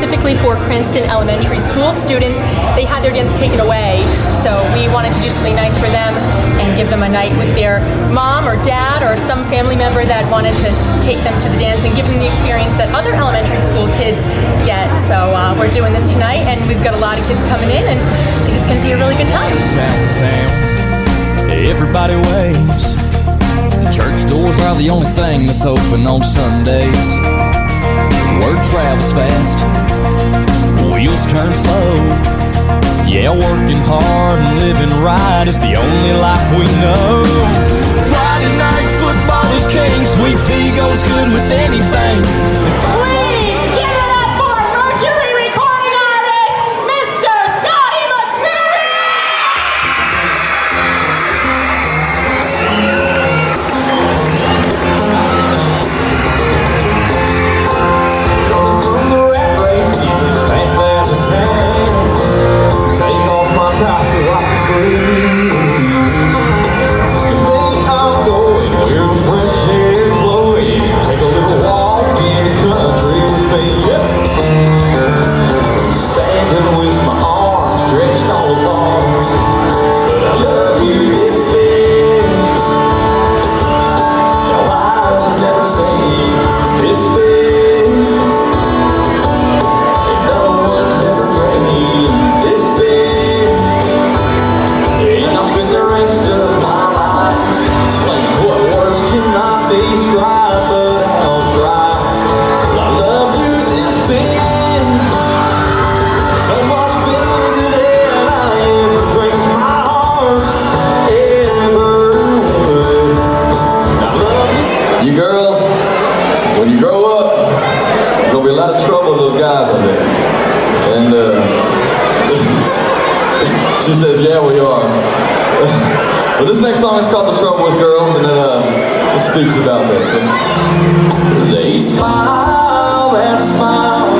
specifically for Cranston Elementary School students. They had their dance taken away, so we wanted to do something nice for them and give them a night with their mom or dad or some family member that wanted to take them to the dance and give them the experience that other elementary school kids get. So we're doing this tonight, and we've got a lot of kids coming in, and I think it's going to be a really good time. Town, everybody waves. Church doors are the only thing that's open on Sundays. Word travels fast, wheels turn slow. Yeah, working hard and living right is the only life we know. Friday night football is king, sweet tea goes good with anything. Please give it up for Mercury recording artist, Mr. Scotty McCreery! From the rat race, as fast as I can. Take off my tie so I can breathe. Today I'm going where the fresh air is blowing. Take a little walk in the country with me. Yep. Standing with my arms stretched all apart. But I love you this big. Now eyes have never seen this big. And no one's ever dreamed this big. And I'll spend the rest of my life explaining what words cannot describe, but I'll try. Well, I love you this big, so much bigger than I ever dreamed my heart ever would. I love you. You girls, when you grow up, there's gonna be a lot of trouble with those guys out there. And she says, yeah, we are. But this next song is called The Trouble with Girls, and it speaks about that. So. They smile that smile